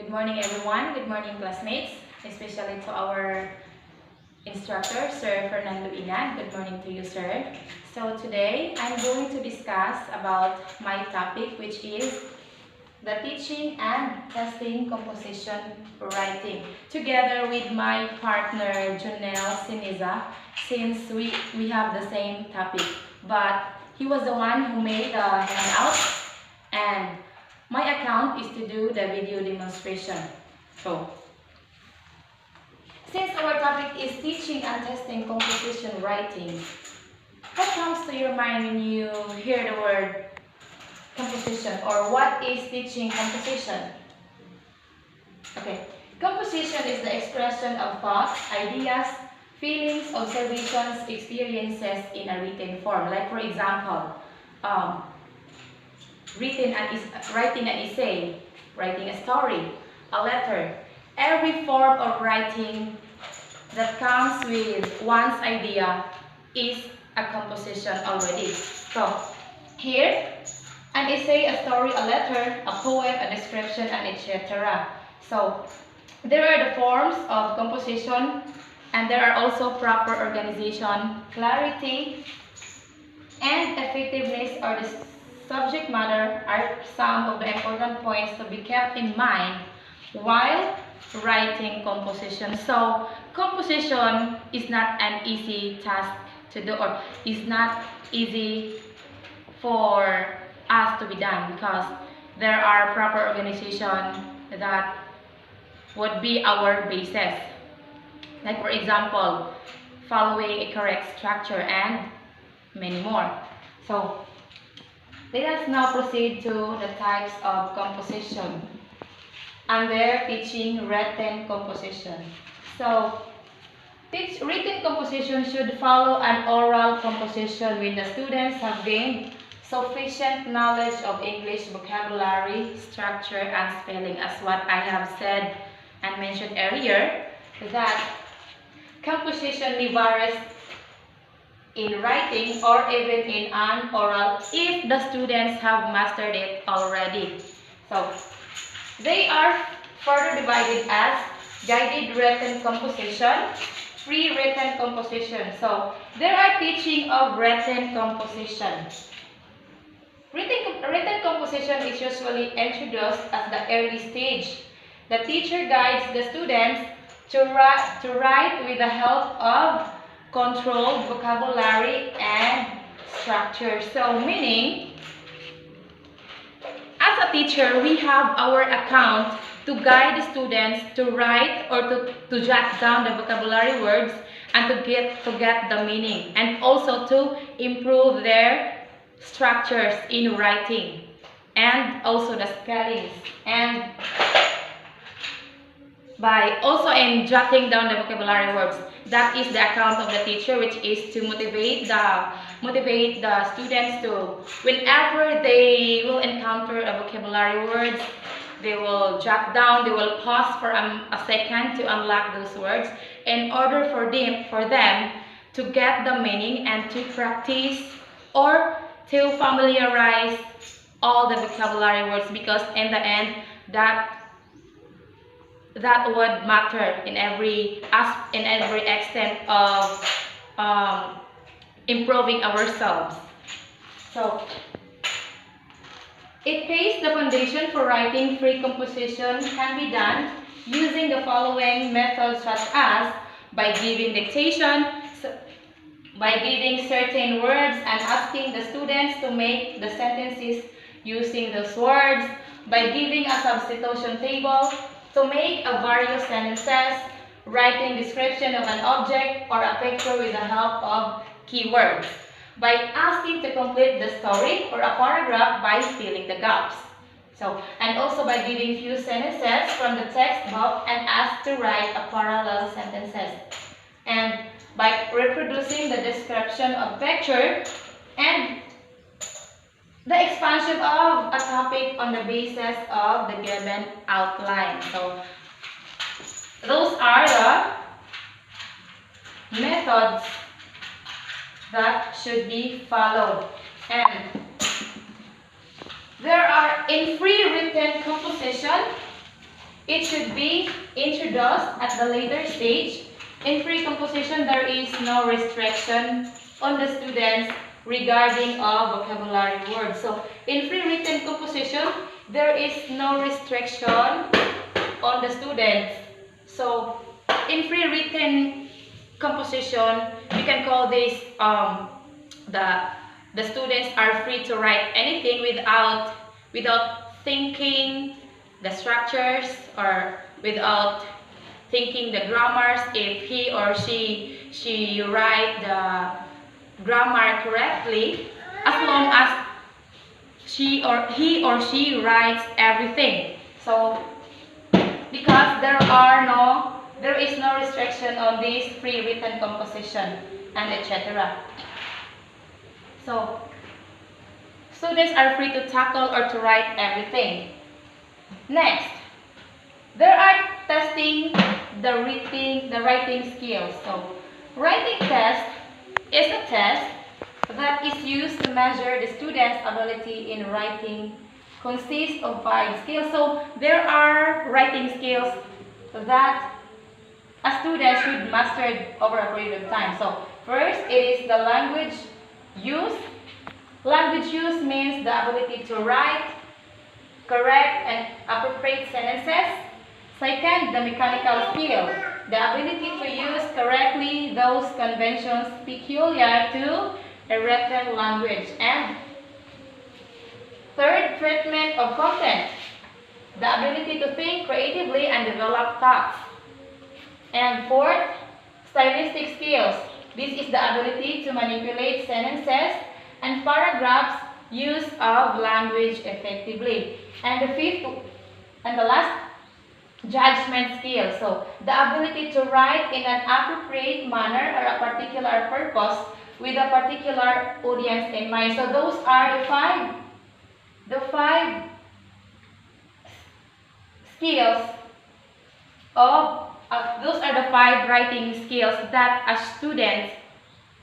Good morning, everyone. Good morning, classmates, especially to our instructor, Sir Fernando Inan. Good morning to you, sir. So today, I'm going to discuss about my topic, which is the teaching and testing composition writing, together with my partner, Jonnel, Ceniza, since we have the same topic. But he was the one who made the handout, and my account is to do the video demonstration. So, since our topic is teaching and testing composition writing, what comes to your mind when you hear the word composition, or what is teaching composition? Okay, composition is the expression of thoughts, ideas, feelings, observations, experiences in a written form. Like for example, writing an essay, writing a story, a letter. Every form of writing that comes with one's idea is a composition already. So here, an essay, a story, a letter, a poem, a description, and etc. So there are the forms of composition, and there are also proper organization, clarity, and effectiveness, or the subject matter are some of the important points to be kept in mind while writing composition. So composition is not an easy task to do, or is not easy for us to be done, because there are proper organization that would be our basis. Like for example, following a correct structure and many more. So let us now proceed to the types of composition under teaching written composition. So, written composition should follow an oral composition when the students have gained sufficient knowledge of English vocabulary, structure, and spelling, as what I have said and mentioned earlier, that composition varies in writing or even in an oral if the students have mastered it already. So they are further divided as guided written composition, free written composition. So there are teaching of written composition. Written composition is usually introduced at the early stage. The teacher guides the students to write with the help of controlled vocabulary and structure. So meaning, as a teacher, we have our account to guide the students to write or to jot down the vocabulary words and to get the meaning, and also to improve their structures in writing and also the spellings, and by also in jotting down the vocabulary words. That is the account of the teacher, which is to motivate the students to, whenever they will encounter a vocabulary words, they will jot down, they will pause for a second to unlock those words in order for them to get the meaning and to practice or to familiarize all the vocabulary words, because in the end that would matter in every extent of improving ourselves. So it pays the foundation for writing. Free composition can be done using the following methods, such as by giving dictation, by giving certain words and asking the students to make the sentences using those words, by giving a substitution table to make a various sentences, writing description of an object or a picture with the help of keywords, by asking to complete the story or a paragraph by filling the gaps. So, and also by giving few sentences from the textbook and asked to write a parallel sentences, and by reproducing the description of picture and the expansion of a topic on the basis of the given outline. So those are the methods that should be followed. And there are, in free written composition, it should be introduced at the later stage. In free composition, there is no restriction on the students regarding a vocabulary word. So, in free written composition, there is no restriction on the students. So, in free written composition, we can call this the students are free to write anything without thinking the structures or without thinking the grammars. If he or she write the grammar correctly, as long as he or she writes everything. So because there is no restriction on this free written composition and etc. So students are free to tackle or to write everything. Next, there are testing the writing skills. So writing test is a test that is used to measure the student's ability in writing. Consists of 5 skills. So there are writing skills that a student should master over a period of time. So first, it is the language use. Language use means the ability to write correct and appropriate sentences. Second, the mechanical skill, the ability to use correctly those conventions peculiar to a written language. And third, treatment of content, the ability to think creatively and develop thoughts. And fourth, stylistic skills. This is the ability to manipulate sentences and paragraphs, use of language effectively. And the fifth and the last, judgment skills. So the ability to write in an appropriate manner or a particular purpose with a particular audience in mind. So those are the five skills of those are the 5 writing skills that a student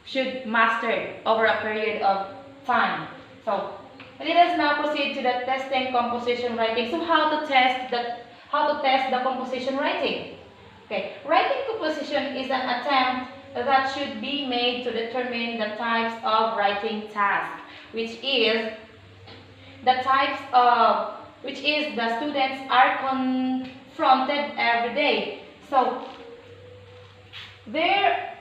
should master over a period of time. So let us now proceed to the testing composition writing. So how to test the composition writing? Okay, writing composition is an attempt that should be made to determine the types of writing task, which is the students are confronted every day. So there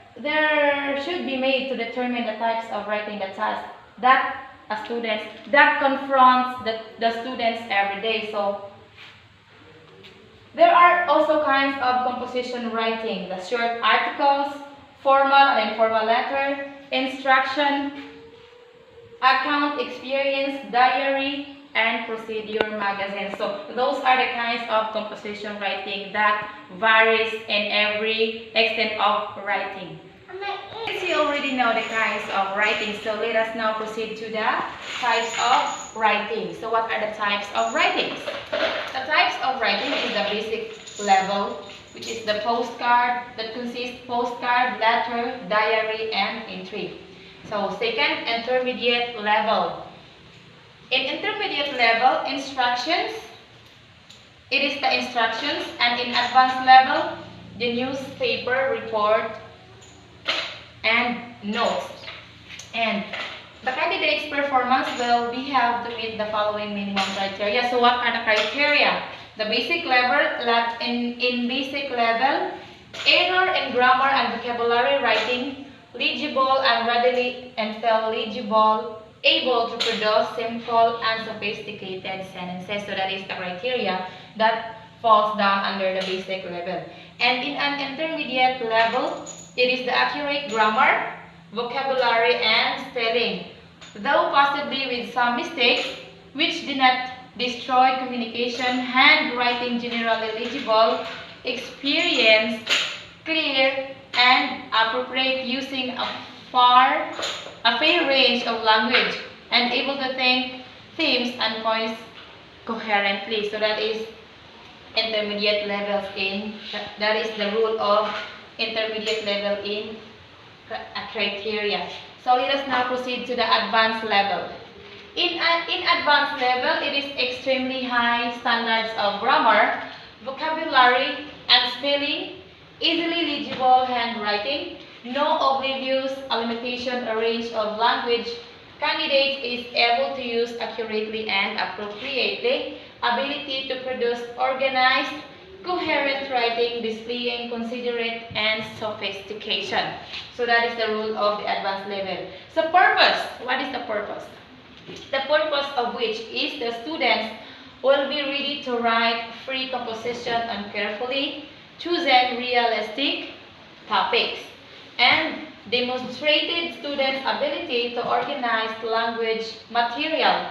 should be made to determine the types of writing the task that confronts the students every day. So there are also kinds of composition writing: the short articles, formal and informal letter, instruction, account, experience, diary, and procedure magazine. So those are the kinds of composition writing that varies in every extent of writing. Since you already know the kinds of writing, so let us now proceed to the types of writing. So what are the types of writings? The types of writing is the basic level, which is the postcard, that consists postcard, letter, diary, and entry. So second, intermediate level. In intermediate level, instructions, it is the instructions, and in advanced level, the newspaper report and notes. And the candidate's performance will be have to meet the following minimum criteria. So what are the criteria? The basic level, in basic level, error in grammar and vocabulary writing, legible and readily intelligible, able to produce simple and sophisticated sentences. So that is the criteria that falls down under the basic level. And in an intermediate level, it is the accurate grammar, vocabulary, and spelling, though possibly with some mistakes which do not destroy communication. Handwriting generally legible, experience, clear, and appropriate, using a fair range of language, and able to think themes and points coherently. So that is intermediate levels that is the rule of intermediate level in criteria. So let us now proceed to the advanced level. In advanced level, it is extremely high standards of grammar, vocabulary vocabulary and spelling, easily legible handwriting, no oblivious limitation or range of language candidate is able to use accurately and appropriately, ability to produce organized, coherent writing displaying considerate and sophistication. So that is the rule of the advanced level. So purpose, what is the purpose? The purpose of which is the students will be ready to write free composition on carefully chosen realistic topics and demonstrated students' ability to organize language material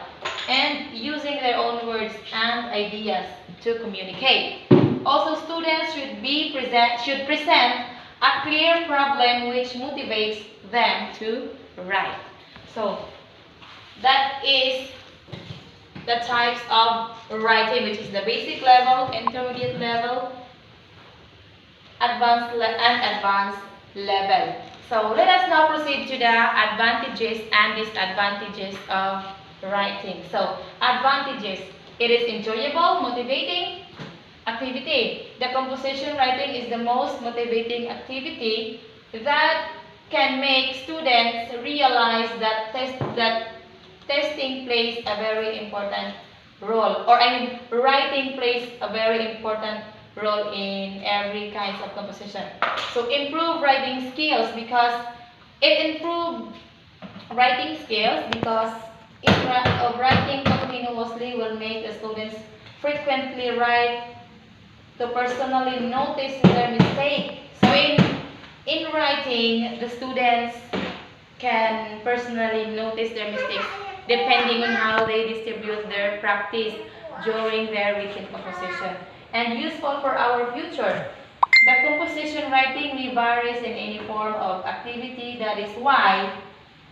and using their own words and ideas to communicate. Also, students should present a clear problem which motivates them to write. So that is the types of writing, which is the basic level, intermediate level, advanced level. So let us now proceed to the advantages and disadvantages of writing. So advantages: it is enjoyable, motivating activity. The composition writing is the most motivating activity that can make students realize that testing plays a very important role, or writing plays a very important role in every kind of composition. So improve writing skills because writing continuously will make the students frequently write to personally notice their mistake. So in writing, the students can personally notice their mistakes depending on how they distribute their practice during their written composition. And useful for our future. The composition writing may varies in any form of activity. That is why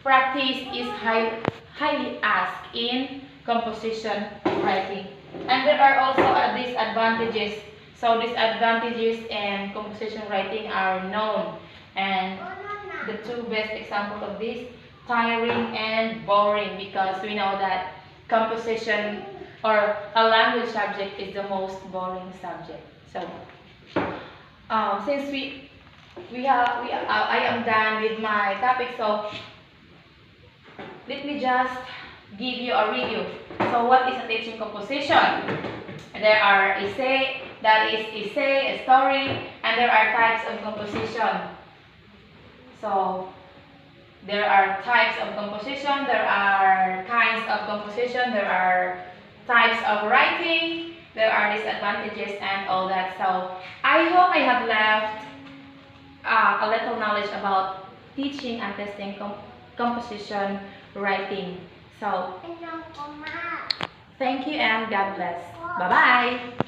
practice is highly asked in composition writing. And there are also disadvantages. So disadvantages in composition writing are known. And the two best examples of this, tiring and boring, because we know that composition or a language subject is the most boring subject. So since I am done with my topic, so let me just give you a review. So what is a teaching composition? There are essay, a story, and there are types of composition. So there are types of composition, there are kinds of composition, there are types of writing, there are disadvantages and all that. So I hope I have left a little knowledge about teaching and testing composition writing. So thank you and God bless. Bye-bye.